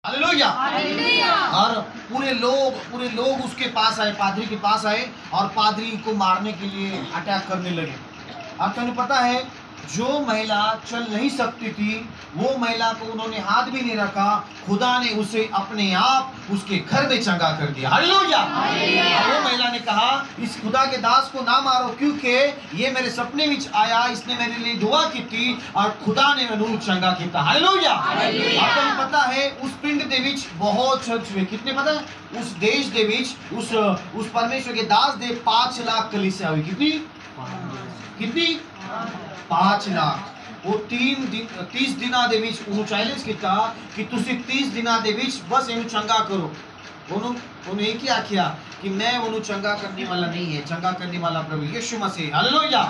Hallelujah. और पूरे लोग उसके पास आए, पादरी के पास आए और पादरी को मारने के लिए अटैक करने लगे। अब तुम्हें पता है जो महिला चल नहीं सकती थी वो महिला को उन्होंने हाथ भी नहीं रखा, खुदा ने उसे अपने आप उसके घर में चंगा कर दिया। हालेलुया। वो महिला ने कहा इस खुदा के दास को ना मारो क्योंकि ये मेरे सपने में आया, इसने मेरे लिए दुआ की थी और खुदा ने मैनू चंगा किया। हालेलुया। आपको पता है उस पिंड दे विच बहुत चर्च हुए, कितने पता है? उस देश दे विच उस परमेश्वर के दास दे 5 लाख कलीसिया हुई। कितनी 5 लाख। वो 30 दिना दे विच उन्होंने चैलेंज किया कि तुसी 30 दिना दे विच बस इन्हू चंगा करो। उन्होंने एक ही आखिया कि मैं उन्होंने चंगा करने वाला नहीं है, चंगा करने वाला प्रभु यीशु मसीह। हालेलुया।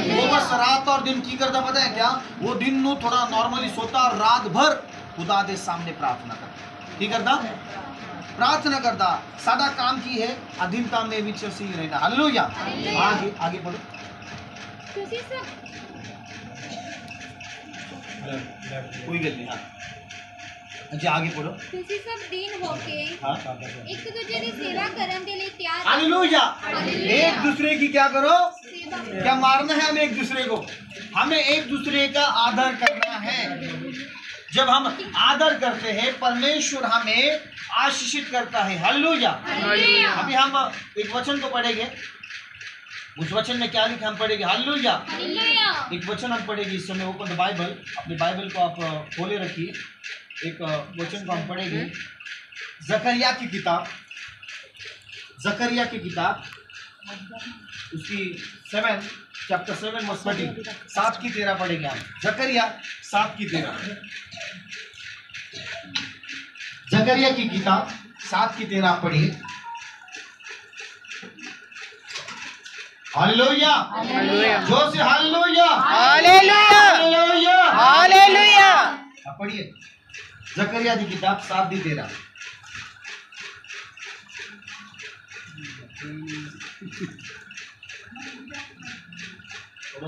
वो बस रात और दिन की करता पता है क्या? वो दिन नु थोड़ा नॉर्मली सोता और रात भर खुदा दे सामने प्रार्थना करता। की करता? प्रार्थना करता। सादा काम की है अधीनता में विच सी रहना। हालेलुया। आगे पढ़ो। कोई गल नहीं। अच्छा आगे पढ़ो। ਤੁਸੀਂ ਸਭ ਦੀਨ ਹੋ ਕੇ ਇੱਕ ਦੂਜੇ ਦੀ ਸੇਵਾ ਕਰਨ ਦੇ ਲਈ ਤਿਆਰ। हालेलुया। एक दूसरे की क्या करो? सेवा। क्या मारना है हमें एक दूसरे को? हमें एक दूसरे का आदर करना है। जब हम आदर करते हैं परमेश्वर हमें आशीषित करता है। हालेलुया। अभी हम एक वचन को पढ़ेंगे, उस वचन में क्या लिखा हम पढ़ेंगे। हालेलुया। एक वचन हम पढ़ेंगे इस समय। Open the Bible. अपनी बाइबल को आप खोले रखिए। एक वचन को हम पढ़ेंगे जकरिया की किताब, जकरिया की किताब उसकी 7 चैप्टर 7 वर्स 13 7 की 13 पढ़ेंगे हम। जकरिया 7 की 13। जकरिया की किताब 7 की 13 पढ़िए। हालेलुया। जोर से हालेलुया। हालेलुया। हालेलुया। पढ़िए जकरिया की किताब 7 की 13।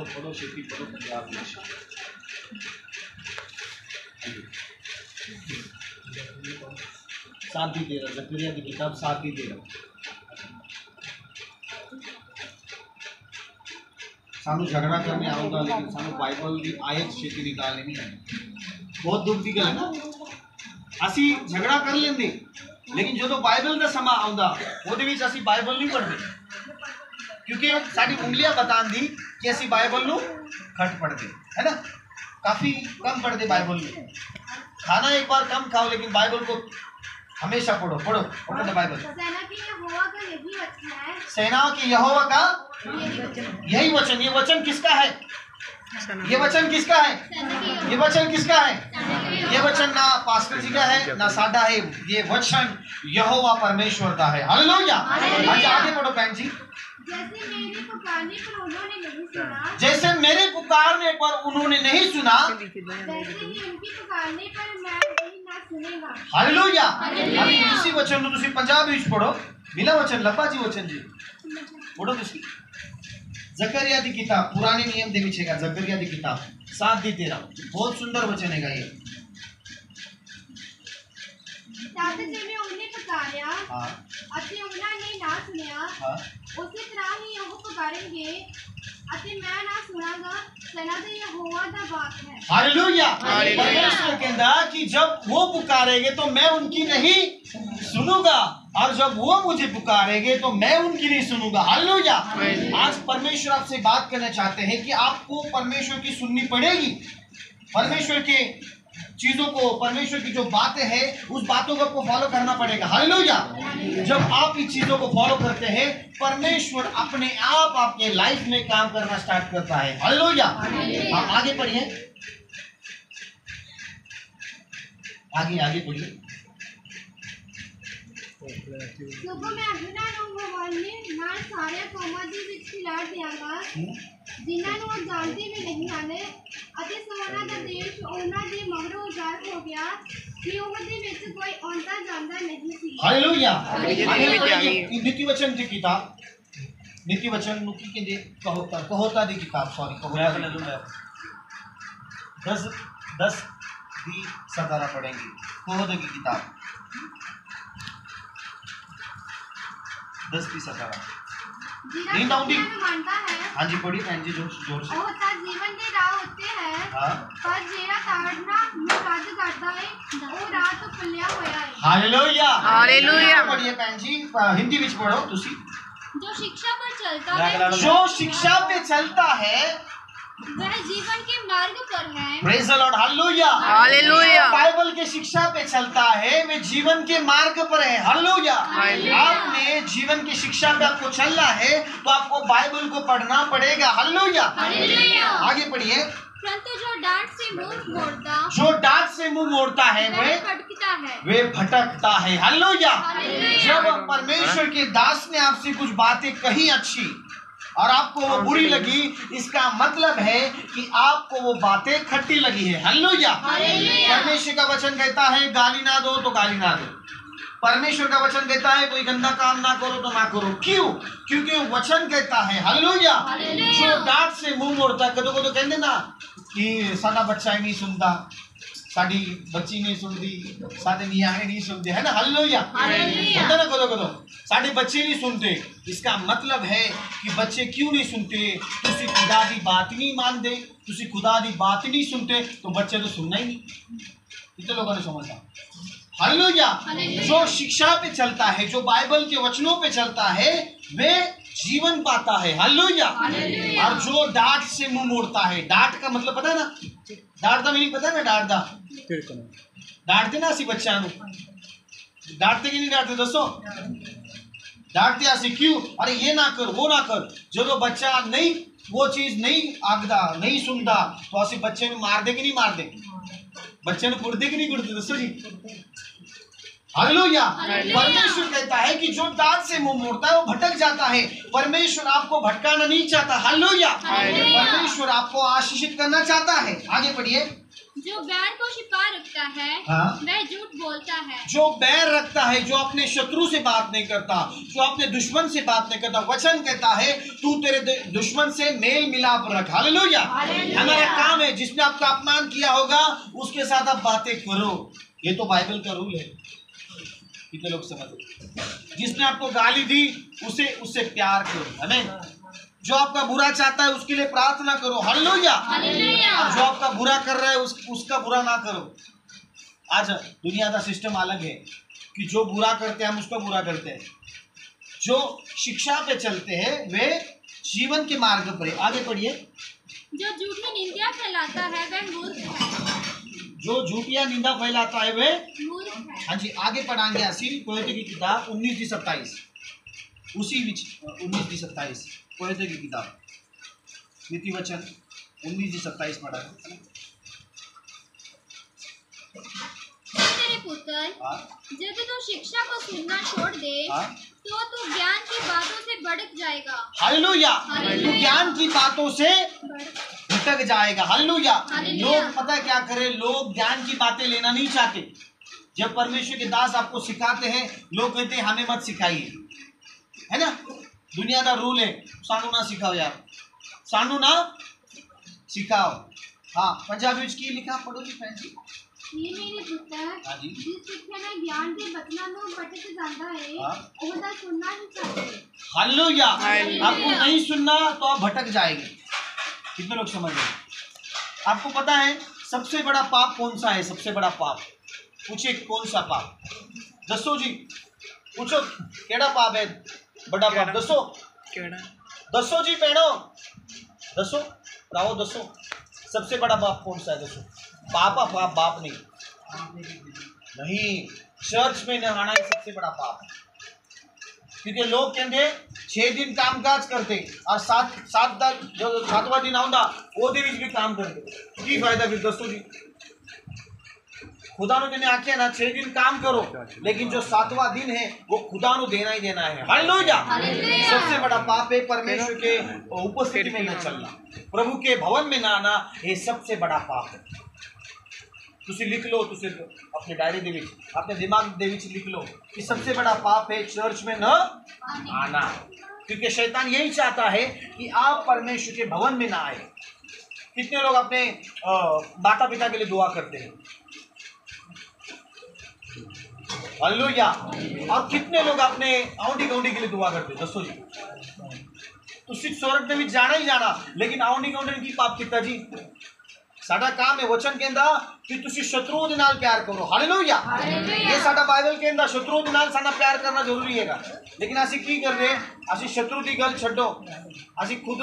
पढ़ो शेखी पढ़ो पंजाब में। 7 की 13 जकरिया की किताब 7 की 13। सानू झगड़ा करने आऊंगा लेकिन सानू बाइबल की आयत छेती निकालने नहीं आई। बहुत दुख की गल है ना। असी झगड़ा कर लेंगे लेकिन जो बाइबल का समा आउंदा ओदे विच असी बाइबल नहीं पढ़ते क्योंकि साडी उंगलियां बतान दी कि असी बाइबल नू घट पढ़ते है ना, काफी कम पढ़ते बाइबल नू। खाना एक बार कम खाओ लेकिन बाइबल को हमेशा पढ़ो। Open the Bible. सेना की यहोवा का यही वचन है। सेनाओं की यहोवा का यही वचन। ये वचन किसका है? ये वचन किसका है? ये वचन किसका है? ये वचन ना पास्टर जी का है ना साडा है। ये वचन यहोवा परमेश्वर का है। हालेलुया। अच्छा आगे पढ़ो बहन जी। जैसे मेरे पुकारने पर उन्होंने नहीं सुना, जैसे मेरे पुकारने पर उन्होंने नहीं सुना वैसे ही उनकी पुकारने पर मैं भी ना सुनेगा। हालेलुया। अभी इसी वचन को तुसी पंजाबी विच पढ़ो। बिना वचन लब्बा जी वचन जी पढ़ो तुसी। जकरिया की किताब पुराने नियम दे विच हैगा। जकरिया की किताब 7 की 13 बहुत सुंदर वचन हैगा ये। तद जिवें ਉਹਨੇ ਪੁਕਾਰਿਆ हाँ ਅਤੇ ਉਹਨਾਂ ਨੇ ਨਾ ਸੁਣਿਆ, हाँ ਉਸੇ ਤਰ੍ਹਾਂ ਹੀ ਉਹ ਪੁਕਾਰਨਗੇ ਅਤੇ मैं ना सुनागा। सेना दे यहोवा दा वाक है। हालेलुया। परमेश्वर कहता कि जब वो पुकारेंगे तो मैं उनकी नहीं सुनूंगा और जब वो मुझे पुकारेंगे तो मैं उनकी नहीं सुनूंगा। हालेलुया। आज परमेश्वर आपसे बात करना चाहते हैं कि आपको परमेश्वर की सुननी पड़ेगी। परमेश्वर के चीजों को, परमेश्वर की जो बातें हैं उस बातों को आपको फॉलो करना पड़ेगा। हालेलुया। जब आप इन चीजों को फॉलो करते हैं परमेश्वर अपने आप आपके लाइफ में काम करना स्टार्ट करता है। हालेलुया। आप आगे पढ़िए, आगे पढ़िए। ਸਗੋਂ मैं ਉਹਨਾਂ ਨੂੰ ਹਵਾਲੇ ਨਾਲ ਸਾਰੇ ਕੌਮਾਂ ਦੇ ਵਿੱਚ ਖਿਲਾਰ ਦਿਆਂਗਾ ਜਿਨ੍ਹਾਂ ਨੂੰ ਉਹ ਜਾਣਦੇ ਵੀ ਨਹੀਂ ਹਨ ਅਤੇ ਸੋਨਾ ਦਾ ਦੇਸ਼ ਉਹਨਾਂ ਦੇ ਮਗਰੋਂ ਉਜਾੜ ਹੋ ਗਿਆ कि ਉਹਦੇ ਵਿੱਚ ਕੋਈ ਆਉਂਦਾ ਜਾਂਦਾ ਨਹੀਂ ਸੀ। हालेलुया। नीति वचन की किताब, नीति वचन नु की कहंदे कहोता दी किताब, सॉरी कहोता 10 भी सतारा पढ़ेंगे। कोहद की किताब 10 की 17। जिरा नींद आउंदी? सपने में मानता है हाँ जी पढ़ी बहन जी जोर से। ਉਹ ਤਾਂ ਜੀਵਨ ਦੇ ਰਾਹ ਉੱਤੇ ਹੈ हाँ ਪਰ ਜਿਹੜਾ ਤਾੜਨਾ ਨੂੰ ਰੱਦ ਕਰਦਾ ਹੈ ਉਹ ਰਾਹ ਤੋਂ ਪੱਲਿਆ ਹੋਇਆ ਹੈ। Hallelujah hallelujah. पढ़िए बहन जी हिंदी विच पढ़ो तुसी। जो शिक्षा पर चलता है जो शिक्षा पे चलता है वह जीवन के मार्ग पर है। Praise the Lord hallelujah hallelujah. Bible के शिक्षा पे चलता है वे जीवन के मार्ग पर है। हालेलुया। हालेलुया। आपने जीवन की शिक्षा पे आपको चलना है तो आपको बाइबल को पढ़ना पड़ेगा। हालेलुया। हालेलुया। आगे पढ़िए। परंतु जो डांट से मुंह मोड़ता जो डांट से मुंह मोड़ता है वह भटकता है। वे भटकता है। हालेलुया। हालेलुया। जब परमेश्वर के दास ने आपसे कुछ बातें कही अच्छी और आपको वो बुरी लगी, इसका मतलब है कि आपको वो बातें खट्टी लगी है। हालेलुया। हालेलुया। परमेश्वर का वचन कहता है गाली ना दो तो गाली ना दो। परमेश्वर का वचन कहता है कोई गंदा काम ना करो तो ना करो। क्यों? क्योंकि वचन कहता है हालेलुया हालेलुया। जो डांट से मुंह मोड़ता है। कदों कदों कहते ना कि साडा बच्चा ही नहीं सुनता, साडी बच्ची नहीं सुनती, साडे मियाँ नहीं सुनते, है ना। हालेलुया। हालेलुया। होता ना कदों कदों साडे बच्चे नहीं सुनते। इसका मतलब है कि बच्चे क्यों नहीं सुनते? तुसी खुदा दी बात नहीं मानते, तुसी खुदा दी बात नहीं सुनते तो बच्चे तो सुनना ही नहीं। इतने लोगों ने समझा। हालेलुया। हालेलुया। जो शिक्षा पे चलता है, जो बाइबल के वचनों पे चलता है, वे जीवन पाता है। हालेलुया। हालेलुया। और जो डांट से मुंह मोड़ता है, डांट का मतलब पता है ना, डांट का मीनिंग पता है ना, डांटते ना असी बच्चा डांटते कि नहीं डांटते दसो? डांटते असी क्यों? अरे ये ना कर वो ना कर। जो बच्चा नहीं वो चीज नहीं आगदा नहीं सुनता तो असी बच्चे में मार दे कि नहीं मार दे? बच्चे ने कुड़ते कि नहीं कुड़ते? दसो जी। हालेलुया। परमेश्वर कहता है कि जो डांट से मुंह मोड़ता है वो भटक जाता है। परमेश्वर आपको भटकाना नहीं चाहता। हालेलुया। परमेश्वर आपको आशीषित करना चाहता है। आगे पढ़िए। जो बैर को छिपा रखता है हाँ। वह झूठ बोलता है। जो बैर रखता है, जो अपने शत्रु से बात नहीं करता, जो अपने दुश्मन से बात नहीं करता, वचन कहता है तू तेरे दुश्मन से मेल मिलाप रख। हालेलुया। हमारा काम है जिसने आपका अपमान किया होगा उसके साथ आप बातें करो। ये तो बाइबल का रूल है। कितने लोग समझ? जिसने आपको गाली दी उससे प्यार करो। आमीन। जो आपका बुरा चाहता है उसके लिए प्रार्थना करो। हालेलुया। और जो आपका बुरा कर रहा है उसका बुरा ना करो। आज दुनिया का सिस्टम अलग है कि जो बुरा करते हैं हम उसका बुरा करते हैं। जो शिक्षा पे चलते हैं वे जीवन के मार्ग पर। आगे पढ़िए। जो झूठी निंदा फैलाता है वह मूर्ख है। जो झूठिया निंदा फैलाता है वे मूर्ख है। हाँ जी। आगे पढ़ाएंगे असील कोयते की किताब 19-27 उसी विच 19-27 कोयते की किताब नीति वचन 19-27 पढ़ा। मेरे पुत्र हाँ जब तू शिक्षा को सुनना छोड़ दे हाँ। तो तू ज्ञान की बातों से भटक जाएगा। हालेलुया। हालेलुया। तो ज्ञान की बातों से भटक जाएगा। हालेलुया। हालेलुया। लोग पता है क्या करें? लोग ज्ञान की बातें लेना नहीं चाहते। जब परमेश्वर के दास आपको सिखाते हैं लोग कहते हैं हमें मत सिखाइए, है ना। दुनिया का रूल है सानू ना सिखाओ यार, सानू ना सिखाओ। हाँ पंजाबी की लिखा पढ़ो जी भैन जी। ये मेरे पुत्र हाँ जी। जिस शिक्षा में ज्ञान के बचना में भटक जाता है हाँ। वह सुनना नहीं चाहिए। हालेलुया। हालेलुया। आपको नहीं सुनना तो आप भटक जाएंगे। कितने लोग समझ रहे? आपको पता है सबसे बड़ा पाप कौन सा है? सबसे बड़ा पाप पूछिए कौन सा पाप? दसो जी। पूछो केड़ा पाप है बड़ा पाप? दसो दसो जी भैनो दसो राओ दसो सबसे बड़ा पाप कौन सा है? दसो। पापा पाप बाप नहीं चर्च में नहाना ही सबसे बड़ा पाप है। क्योंकि लोग कहते 6 दिन काम काज करते और जो 7वां दिन आउंदा ओदे विच भी काम करते की फायदा फिर? दसो जी। खुदा ने आख्या ना 6 दिन काम करो लेकिन जो 7वां दिन है वो खुदा नु देना ही देना है। हालेलुया। सबसे बड़ा पाप है परमेश्वर के उपस्थिति में न चलना, प्रभु के भवन में ना आना। ये सबसे बड़ा पाप है। तुसी लिख लो, तुसी अपने डायरी दे विच अपने दिमाग दे विच लिख लो कि सबसे बड़ा पाप है चर्च में न आना। क्योंकि शैतान यही चाहता है कि आप परमेश्वर के भवन में ना आए। कितने लोग अपने माता पिता के लिए दुआ करते हैं? हालेलुया। और कितने लोग अपने आउंडी गौंडी के लिए दुआ करते हैं? दसो जी। ਤੁਸੀਂ स्वर्ग ਦੇ ਵਿੱਚ ਜਾਣਾ ਹੀ ਜਾਣਾ, लेकिन ਆਉਂਦੀ ਗੌਂਡੀ ਕੀ ਪਾਪ ਕੀਤਾ ਜੀ? ਸਾਡਾ ਕੰਮ ਹੈ, ਵਚਨ ਕਹਿੰਦਾ ਕਿ ਤੁਸੀਂ ਸ਼ਤਰੂ ਦੇ ਨਾਲ ਪਿਆਰ ਕਰੋ। ਹਾਲੇਲੂਇਆ। ਇਹ ਸਾਡਾ ਬਾਈਬਲ ਕਹਿੰਦਾ ਸ਼ਤਰੂ ਦੇ ਨਾਲ ਸਾਡਾ ਪਿਆਰ ਕਰਨਾ ਜ਼ਰੂਰੀ ਹੈਗਾ। ਲੇਕਿਨ ਅਸੀਂ ਕੀ ਕਰਦੇ? ਅਸੀਂ ਸ਼ਤਰੂ ਦੀ ਗੱਲ ਛੱਡੋ, ਅਸੀਂ ਖੁਦ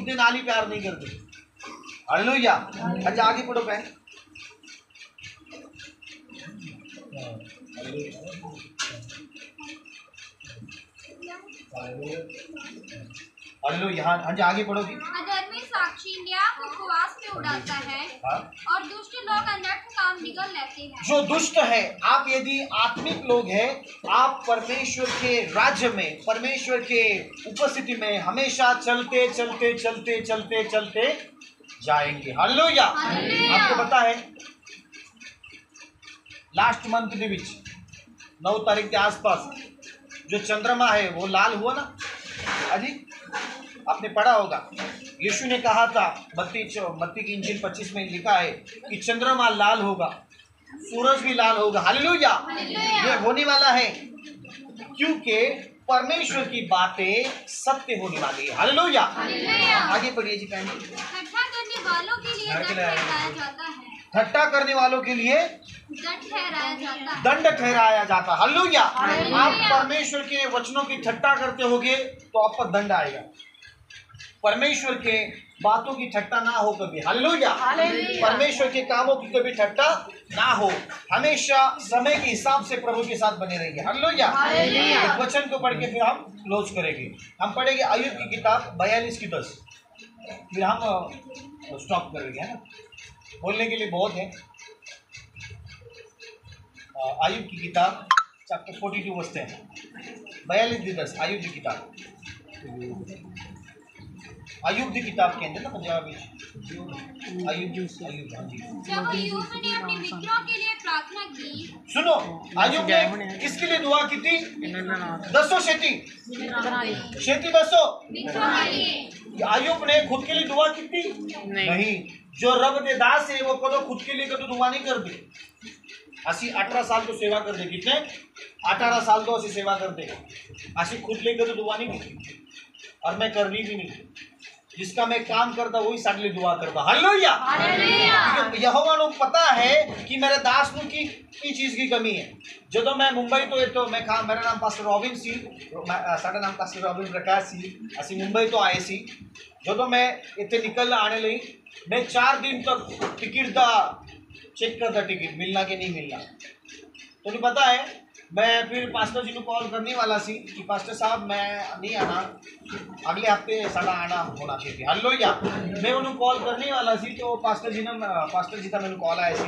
ਦੇ ਨਾਲ ਹੀ ਪਿਆਰ ਨਹੀਂ ਕਰਦੇ। हालेलुया। अच्छा आगे पढ़ो बहन। हालेलुया। हाँ जी आगे पढ़ोगी। अधर्मी साक्षी न्याय को उपवास में उड़ाता है और दुष्ट लोग अनर्थ काम निगल लेते हैं। जो दुष्ट है, आप यदि आत्मिक लोग हैं, आप परमेश्वर के राज्य में, परमेश्वर के उपस्थिति में हमेशा चलते चलते चलते चलते चलते जाएंगे। हालेलुया। आपको पता है लास्ट मंथ के बीच 9 तारीख के आसपास जो चंद्रमा है वो लाल हुआ ना। अजी आपने पढ़ा होगा, यीशु ने कहा था, मत्ती की इंजील 25 में लिखा है कि चंद्रमा लाल होगा, सूरज भी लाल होगा। हालेलुया। ये होने वाला है क्योंकि परमेश्वर की बातें सत्य होने वाली है। हालेलुया। आगे पढ़िए जी। ठट्ठा करने वालों के लिए दंड ठहराया जाता है। ठट्टा करने वालों के लिए दंड ठहराया जाता। हालेलुया। आप परमेश्वर के वचनों की ठट्टा करते होगे तो आप पर दंड आएगा। परमेश्वर के बातों की ठट्टा ना हो कभी। हालेलुया। परमेश्वर के कामों की कभी ठट्टा ना हो, हमेशा समय के हिसाब से प्रभु के साथ बने रहेंगे। हालेलुया। एक वचन को पढ़ के फिर हम क्लोज करेंगे। हम पढ़ेंगे अय्यूब की किताब 42 की 10, फिर हम स्टॉप करेंगे। है ना, बोलने के लिए बहुत है। अय्यूब की किताब चैप्टर 42 वर्स 10, 42 की 10 अय्यूब की किताब, अय्यूब की किताब के अंदर ना पंजाबी अय्यूब। जब अय्यूब ने अपने मित्रों के लिए प्रार्थना की, सुनो, अय्यूब ने किसके लिए दुआ की थी? दसो शेती दसो। अय्यूब ने खुद के लिए दुआ की थी? नहीं। जो रब दे दास है वो कदों खुद के लिए कदों दुआ नहीं करते। असी 18 साल तो सेवा कर दे। कितने? 18 साल तो असी सेवा कर दे। असी खुद लेकर तो दुआ नहीं की और मैं करनी भी नहीं। जिसका मैं काम करता वही साडे लिए दुआ करता। हालेलुया। क्योंकि यहोवा को पता है कि मेरे दास ਨੂੰ की चीज की कमी है। ਜਦੋਂ मैं मुंबई तो मैं मेरा नाम पास्टर रॉबिन सी, साडा नाम पास्टर रॉबिन प्रकाश सी, ਅਸੀਂ मुंबई तो आए सी। ਜਦੋਂ मैं ਇੱਥੇ निकल आने ਲਈ मैं 4 दिन तक टिकट का चेक करता, टिकट मिलना कि नहीं मिलना। तो नहीं पता है, मैं फिर पास्टर जी को कॉल करने वाला सी कि पास्टर साहब मैं नहीं आना, अगले हफ्ते साड़ा आना होना चाहिए। हालेलुया। मैं उन्हें कॉल करने वाला सी तो पास्टर जी का मैंने कॉल आया सी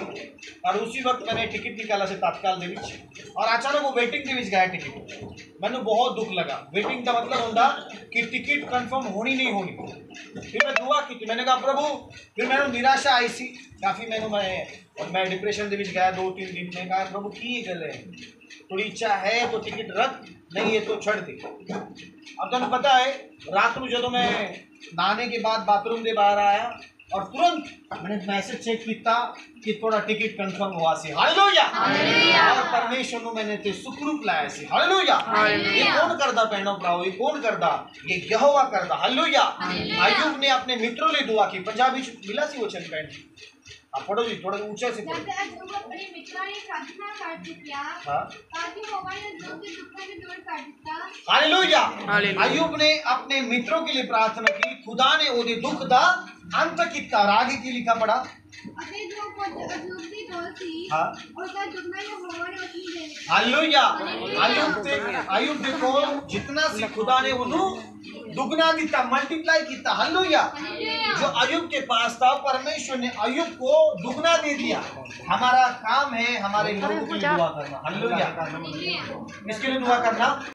और उसी वक्त मैंने टिकट निकाला से तत्काल दे विच और अचानक वो वेटिंग के विच गया टिकट। मैंने बहुत दुख लगा। वेटिंग का मतलब होता कि टिकट कंफर्म होनी नहीं होनी। फिर मैं दुआ की थी, मैंने कहा प्रभु, फिर मैंने निराशा आई सी काफ़ी। मैं डिप्रेशन के विच गया 2-3 दिन में। कहा प्रभु की गल है, थोड़ी इच्छा है तो टिकट रख, नहीं है तो छड़ दे। अब तुम पता है रात को जो मैं नहाने के बाद बाथरूम के बाहर आया और तुरंत मैंने मैसेज चेक किया कि थोड़ा टिकट कंफर्म हुआ सी। हालेलुया। और परमेश्वर को मैंने ते सुखरूप लाया सी। हालेलुया। ये कौन करदा बहनों भराओ? ये कौन करदा? ये यहोवा करदा। हालेलुया। अय्यूब ने अपने मित्रों लिए दुआ की। पंजाबी मिला सी वचन बहन, आप पढ़ो जी, थोड़ा ऊंचे से पढ़ो। अपने मित्रों ने प्रार्थना कर दिया ताकि यहोवा ने दुख के दुखों को दूर कर दिया। हालेलुया। अय्यूब ने अपने मित्रों के लिए प्रार्थना की, खुदा ने ओदे दुख दा अंत किया। आगे की लिखा पड़ा अपने जो अय्यूब की दोस्त थी उसका दुखना यहोवा ने उसने दे दिया। हालेलुया। अय्यूब देखो जितना सी खुदा ने उन्हें दुगना दिता, मल्टीप्लाई किया। हालेलुया। जो अय्यूब के पास था परमेश्वर ने अय्यूब को दुगना दे दिया। हमारा काम है हमारे लोगों के लिए दुआ करना। हालेलुया। इसके लिए दुआ करना।